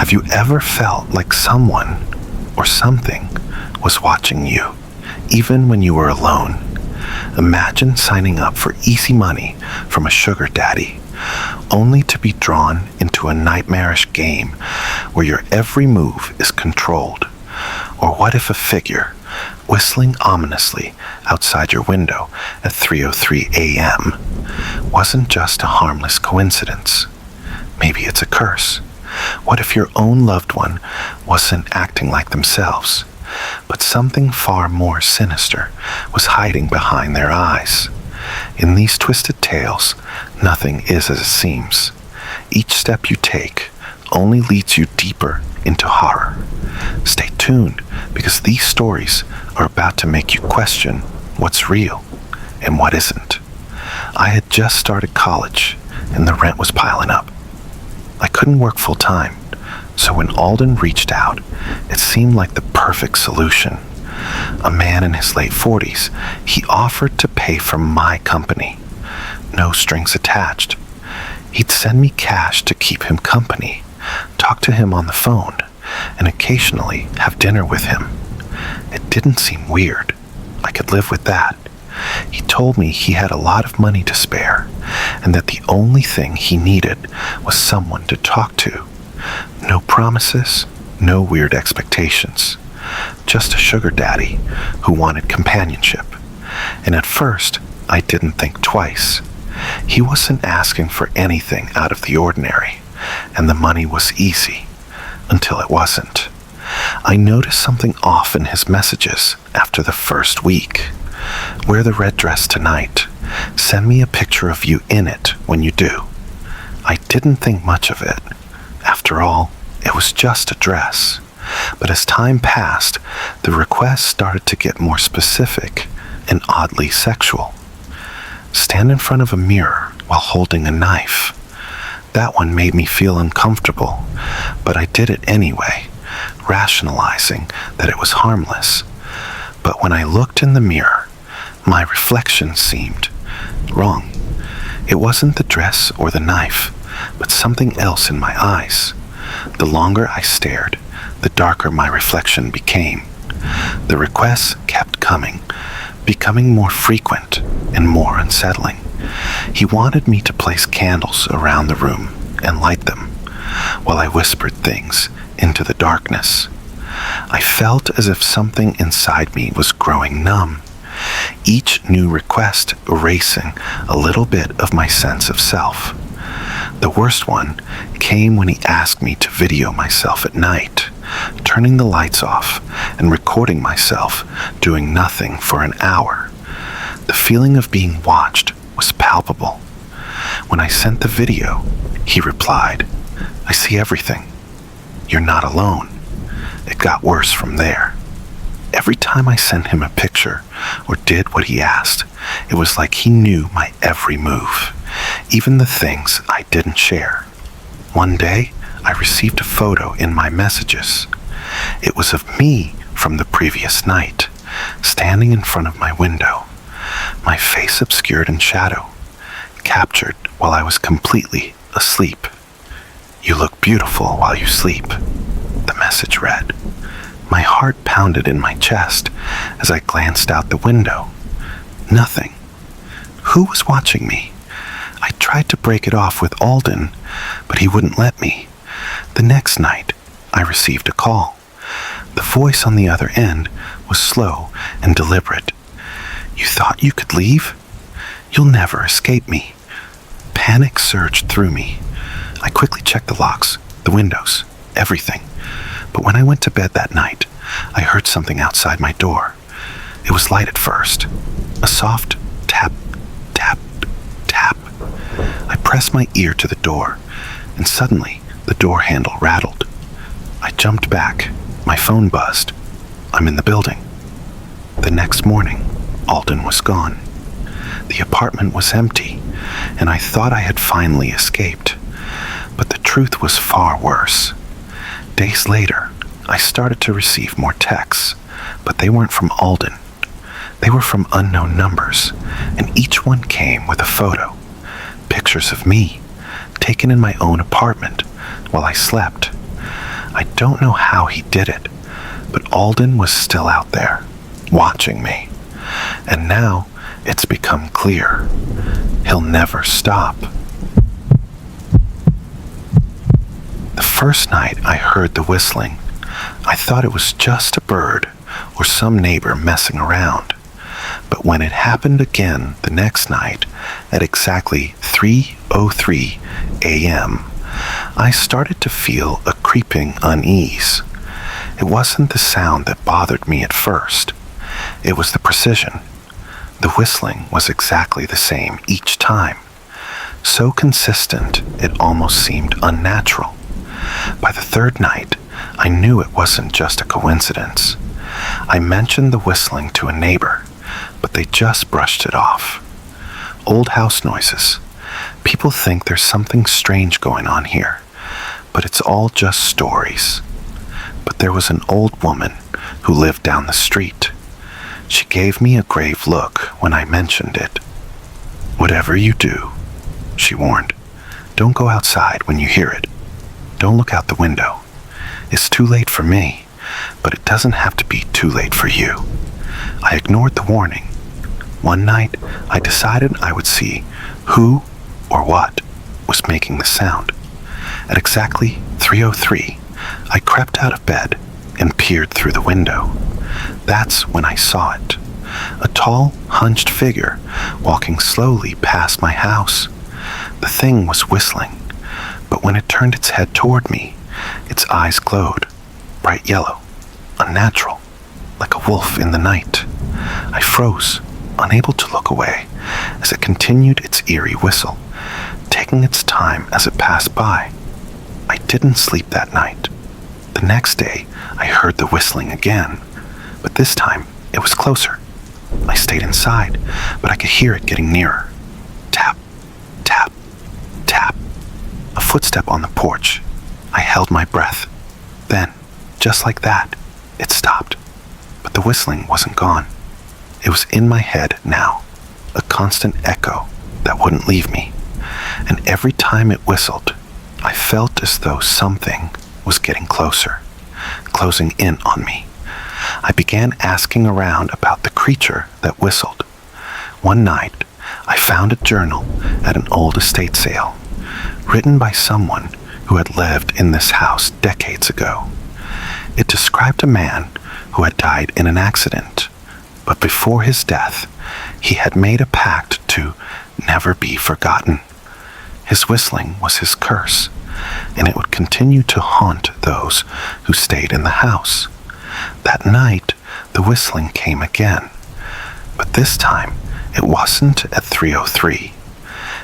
Have you ever felt like someone or something was watching you, even when you were alone? Imagine signing up for easy money from a sugar daddy, only to be drawn into a nightmarish game where your every move is controlled. Or what if a figure, whistling ominously outside your window at 3:03 a.m., wasn't just a harmless coincidence? Maybe it's a curse. What if your own loved one wasn't acting like themselves, but something far more sinister was hiding behind their eyes? In these twisted tales, nothing is as it seems. Each step you take only leads you deeper into horror. Stay tuned, because these stories are about to make you question what's real and what isn't. I had just started college, and the rent was piling up. I couldn't work full time, so when Alden reached out, it seemed like the perfect solution. A man in his late 40s, he offered to pay for my company. No strings attached. He'd send me cash to keep him company, talk to him on the phone, and occasionally have dinner with him. It didn't seem weird. I could live with that. He told me he had a lot of money to spare, and that the only thing he needed was someone to talk to. No promises, no weird expectations. Just a sugar daddy who wanted companionship. And at first, I didn't think twice. He wasn't asking for anything out of the ordinary, and the money was easy, until it wasn't. I noticed something off in his messages after the first week. Wear the red dress tonight. Send me a picture of you in it when you do. I didn't think much of it. After all, it was just a dress. But as time passed, the requests started to get more specific and oddly sexual. Stand in front of a mirror while holding a knife. That one made me feel uncomfortable, but I did it anyway, rationalizing that it was harmless. But when I looked in the mirror, my reflection seemed wrong. It wasn't the dress or the knife, but something else in my eyes. The longer I stared, the darker my reflection became. The requests kept coming, becoming more frequent and more unsettling. He wanted me to place candles around the room and light them, while I whispered things into the darkness. I felt as if something inside me was growing numb, each new request erasing a little bit of my sense of self. The worst one came when he asked me to video myself at night, turning the lights off and recording myself doing nothing for an hour. The feeling of being watched was palpable. When I sent the video, he replied, "I see everything. You're not alone." It got worse from there. Every time I sent him a picture or did what he asked, it was like he knew my every move, even the things I didn't share. One day, I received a photo in my messages. It was of me from the previous night, standing in front of my window, my face obscured in shadow, captured while I was completely asleep. "You look beautiful while you sleep," the message read. My heart pounded in my chest as I glanced out the window. Nothing. Who was watching me? I tried to break it off with Alden, but he wouldn't let me. The next night, I received a call. The voice on the other end was slow and deliberate. "You thought you could leave? You'll never escape me." Panic surged through me. I quickly checked the locks, the windows, everything. But when I went to bed that night, I heard something outside my door. It was light at first. A soft tap, tap, tap. I pressed my ear to the door, and suddenly the door handle rattled. I jumped back. My phone buzzed. I'm in the building. The next morning, Alden was gone. The apartment was empty, and I thought I had finally escaped. But the truth was far worse. Days later, I started to receive more texts, but they weren't from Alden. They were from unknown numbers, and each one came with a photo. Pictures of me, taken in my own apartment while I slept. I don't know how he did it, but Alden was still out there, watching me. And now it's become clear. He'll never stop. The first night I heard the whistling, I thought it was just a bird or some neighbor messing around. But when it happened again the next night at exactly 3:03 a.m., I started to feel a creeping unease. It wasn't the sound that bothered me at first. It was the precision. The whistling was exactly the same each time. So consistent, it almost seemed unnatural. By the third night, I knew it wasn't just a coincidence. I mentioned the whistling to a neighbor, but they just brushed it off. Old house noises. People think there's something strange going on here, but it's all just stories. But there was an old woman who lived down the street. She gave me a grave look when I mentioned it. "Whatever you do," she warned, "don't go outside when you hear it. Don't look out the window. It's too late for me, but it doesn't have to be too late for you." I ignored the warning. One night, I decided I would see who or what was making the sound. At exactly 3:03, I crept out of bed and peered through the window. That's when I saw it. A tall, hunched figure walking slowly past my house. The thing was whistling, but when it turned its head toward me, its eyes glowed, bright yellow, unnatural, like a wolf in the night. I froze, unable to look away, as it continued its eerie whistle, taking its time as it passed by. I didn't sleep that night. The next day, I heard the whistling again, but this time it was closer. I stayed inside, but I could hear it getting nearer. Tap, tap, tap. A footstep on the porch. I held my breath. Then, just like that, it stopped. But the whistling wasn't gone. It was in my head now, a constant echo that wouldn't leave me. And every time it whistled, I felt as though something was getting closer, closing in on me. I began asking around about the creature that whistled. One night, I found a journal at an old estate sale, written by someone who had lived in this house decades ago. It described a man who had died in an accident, but before his death, he had made a pact to never be forgotten. His whistling was his curse, and it would continue to haunt those who stayed in the house. That night, the whistling came again, but this time it wasn't at 3:03.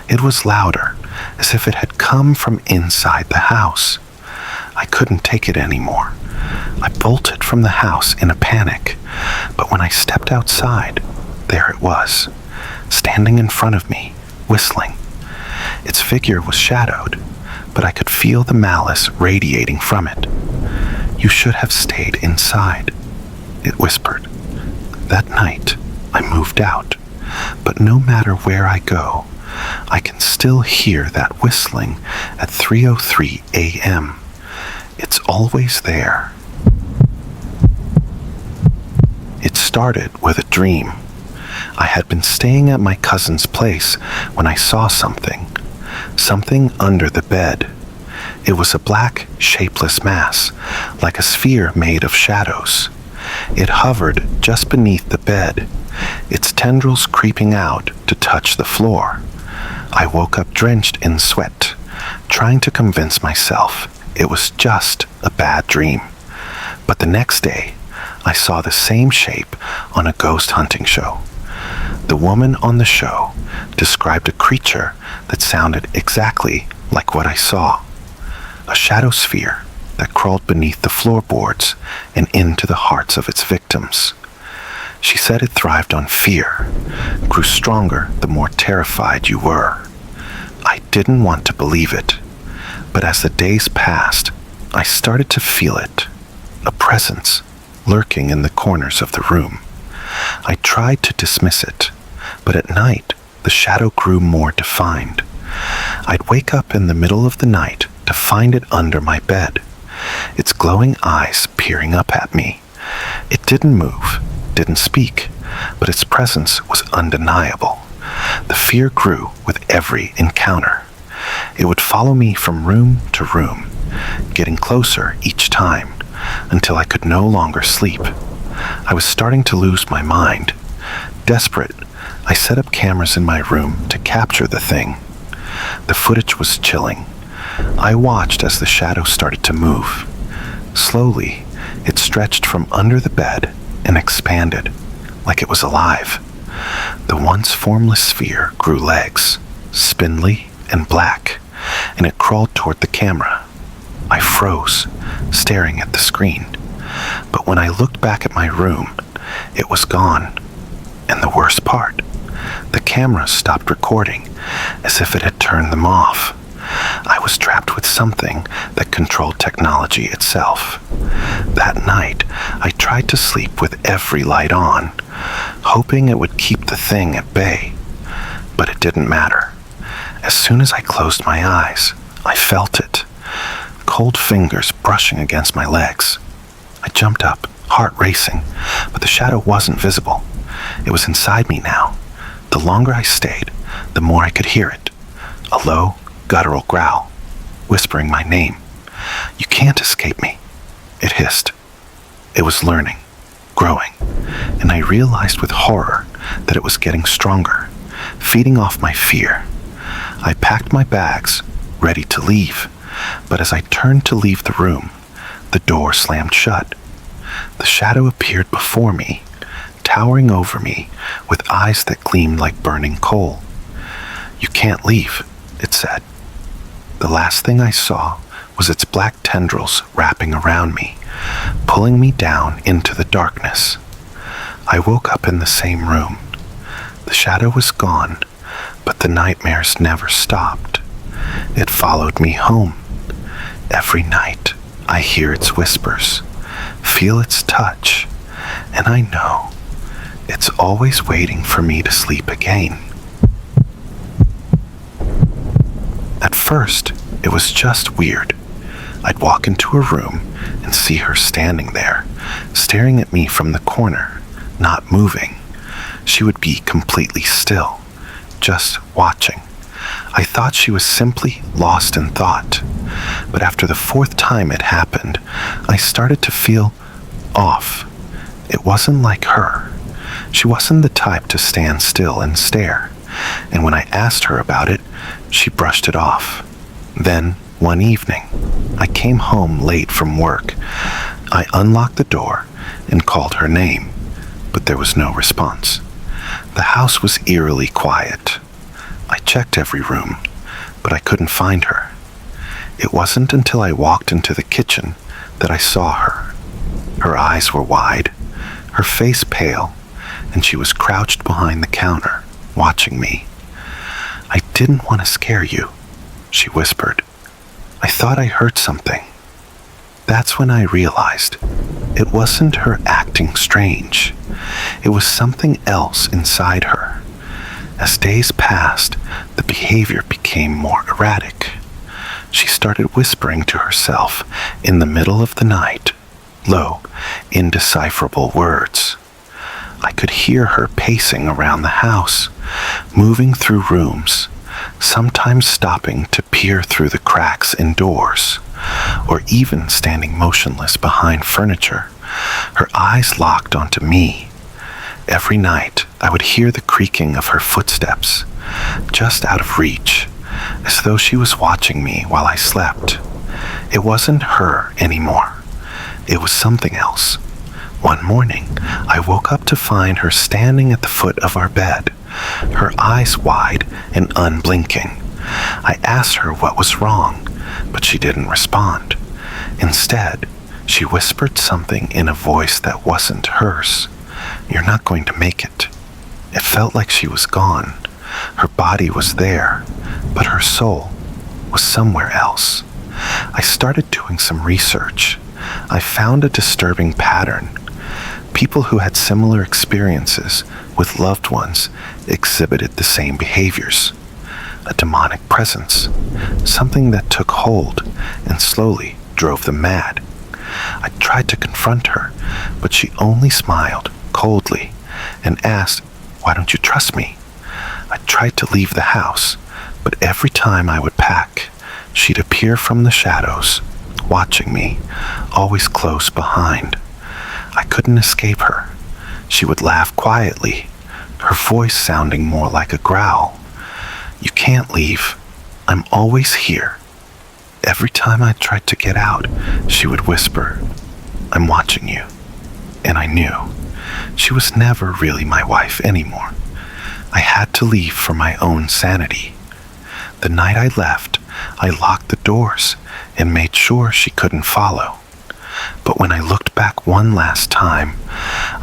It was louder, as if it had come from inside the house. I couldn't take it anymore. I bolted from the house in a panic, but when I stepped outside, there it was, standing in front of me, whistling. Its figure was shadowed, but I could feel the malice radiating from it. "You should have stayed inside," it whispered. That night, I moved out, but no matter where I go, I can still hear that whistling at 3:03 a.m. It's always there. It started with a dream. I had been staying at my cousin's place when I saw something under the bed. It was a black, shapeless mass, like a sphere made of shadows. It hovered just beneath the bed, its tendrils creeping out to touch the floor. I woke up drenched in sweat, trying to convince myself it was just a bad dream. But the next day, I saw the same shape on a ghost hunting show. The woman on the show described a creature that sounded exactly like what I saw. A shadow sphere that crawled beneath the floorboards and into the hearts of its victims. She said it thrived on fear, grew stronger the more terrified you were. I didn't want to believe it, but as the days passed, I started to feel it, a presence lurking in the corners of the room. I tried to dismiss it, but at night, the shadow grew more defined. I'd wake up in the middle of the night to find it under my bed. its glowing eyes peering up at me. It didn't move, didn't speak, but its presence was undeniable. The fear grew with every encounter. It would follow me from room to room, getting closer each time, until I could no longer sleep. I was starting to lose my mind. Desperate, I set up cameras in my room to capture the thing. The footage was chilling. I watched as the shadow started to move. Slowly, it stretched from under the bed and expanded, like it was alive. The once formless sphere grew legs, spindly and black, and it crawled toward the camera. I froze, staring at the screen. But when I looked back at my room, it was gone. And the worst part, the camera stopped recording, as if it had turned them off. I was trapped with something that controlled technology itself. That night, I tried to sleep with every light on, hoping it would keep the thing at bay. But it didn't matter. As soon as I closed my eyes, I felt it. Cold fingers brushing against my legs. I jumped up, heart racing, but the shadow wasn't visible. It was inside me now. The longer I stayed, the more I could hear it. A low, guttural growl, whispering my name. "You can't escape me," it hissed. It was learning, growing, and I realized with horror that it was getting stronger, feeding off my fear. I packed my bags, ready to leave, but as I turned to leave the room, the door slammed shut. The shadow appeared before me, towering over me with eyes that gleamed like burning coal. "You can't leave," it said. The last thing I saw was its black tendrils wrapping around me, pulling me down into the darkness. I woke up in the same room. The shadow was gone, but the nightmares never stopped. It followed me home. Every night, I hear its whispers, feel its touch, and I know it's always waiting for me to sleep again. At first, it was just weird. I'd walk into a room and see her standing there, staring at me from the corner, not moving. She would be completely still, just watching. I thought she was simply lost in thought. But after the fourth time it happened, I started to feel off. It wasn't like her. She wasn't the type to stand still and stare. And when I asked her about it, she brushed it off. Then, one evening, I came home late from work. I unlocked the door and called her name, but there was no response. The house was eerily quiet. I checked every room, but I couldn't find her. It wasn't until I walked into the kitchen that I saw her. Her eyes were wide, her face pale, and she was crouched behind the counter, watching me. "I didn't want to scare you," she whispered. "I thought I heard something." That's when I realized it wasn't her acting strange. It was something else inside her. As days passed, the behavior became more erratic. She started whispering to herself in the middle of the night, low, indecipherable words. I could hear her pacing around the house, moving through rooms, sometimes stopping to peer through the cracks in doors, or even standing motionless behind furniture, her eyes locked onto me. Every night, I would hear the creaking of her footsteps, just out of reach, as though she was watching me while I slept. It wasn't her anymore. It was something else. One morning, I woke up to find her standing at the foot of our bed, her eyes wide and unblinking. I asked her what was wrong, but she didn't respond. Instead, she whispered something in a voice that wasn't hers. "You're not going to make it." It felt like she was gone. Her body was there, but her soul was somewhere else. I started doing some research. I found a disturbing pattern. People who had similar experiences with loved ones exhibited the same behaviors. A demonic presence, something that took hold and slowly drove them mad. I tried to confront her, but she only smiled coldly and asked, "Why don't you trust me?" I tried to leave the house, but every time I would pack, she'd appear from the shadows, watching me, always close behind. I couldn't escape her. She would laugh quietly, her voice sounding more like a growl. "You can't leave. I'm always here." Every time I tried to get out, she would whisper, "I'm watching you." And I knew she was never really my wife anymore. I had to leave for my own sanity. The night I left, I locked the doors and made sure she couldn't follow. But when I looked back one last time,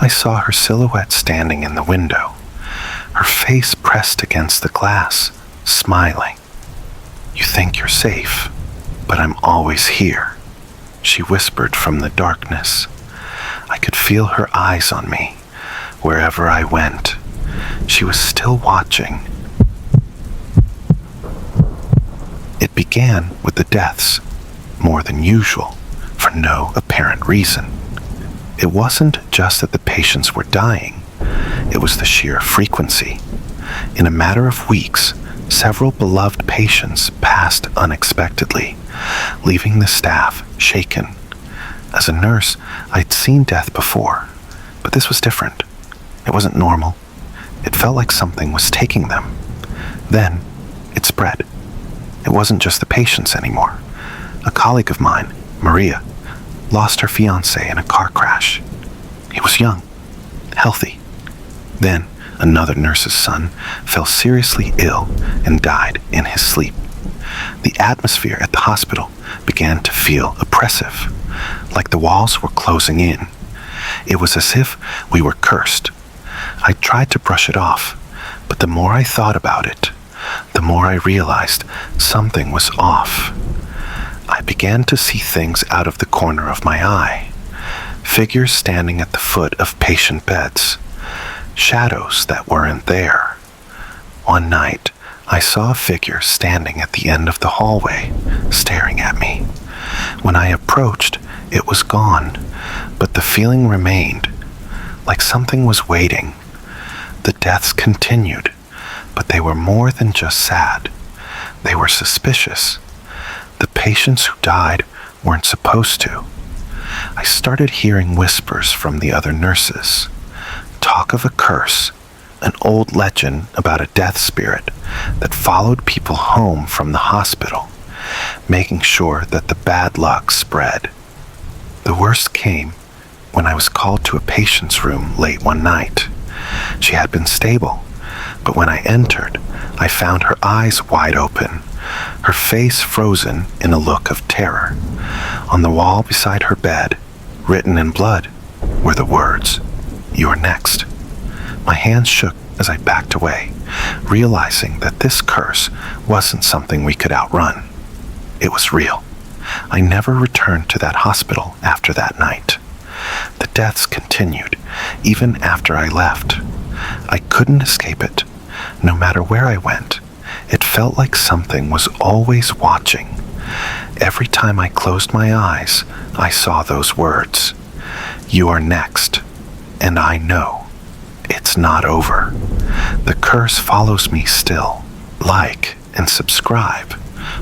I saw her silhouette standing in the window, her face pressed against the glass, smiling. "You think you're safe, but I'm always here," she whispered from the darkness. I could feel her eyes on me, wherever I went. She was still watching. It began with the deaths, more than usual, for no apparent reason. It wasn't just that the patients were dying, it was the sheer frequency. In a matter of weeks, several beloved patients passed unexpectedly, leaving the staff shaken. As a nurse, I'd seen death before, but this was different. It wasn't normal. It felt like something was taking them. Then, it spread. It wasn't just the patients anymore. A colleague of mine, Maria, lost her fiancé in a car crash. He was young, healthy. Then, another nurse's son fell seriously ill and died in his sleep. The atmosphere at the hospital began to feel oppressive, like the walls were closing in. It was as if we were cursed. I tried to brush it off, but the more I thought about it, the more I realized something was off. I began to see things out of the corner of my eye. Figures standing at the foot of patient beds. Shadows that weren't there. One night, I saw a figure standing at the end of the hallway, staring at me. When I approached, it was gone, but the feeling remained, like something was waiting. The deaths continued, but they were more than just sad. They were suspicious. The patients who died weren't supposed to. I started hearing whispers from the other nurses. Talk of a curse, an old legend about a death spirit that followed people home from the hospital, making sure that the bad luck spread. The worst came when I was called to a patient's room late one night. She had been stable, but when I entered, I found her eyes wide open, her face frozen in a look of terror. On the wall beside her bed, written in blood, were the words, "You're next." My hands shook as I backed away, realizing that this curse wasn't something we could outrun. It was real. I never returned to that hospital after that night. The deaths continued, even after I left. I couldn't escape it. No matter where I went, it felt like something was always watching. Every time I closed my eyes, I saw those words. "You are next." And I know it's not over. The curse follows me still. Like and subscribe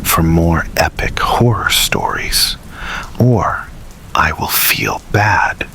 for more epic horror stories, or I will feel bad.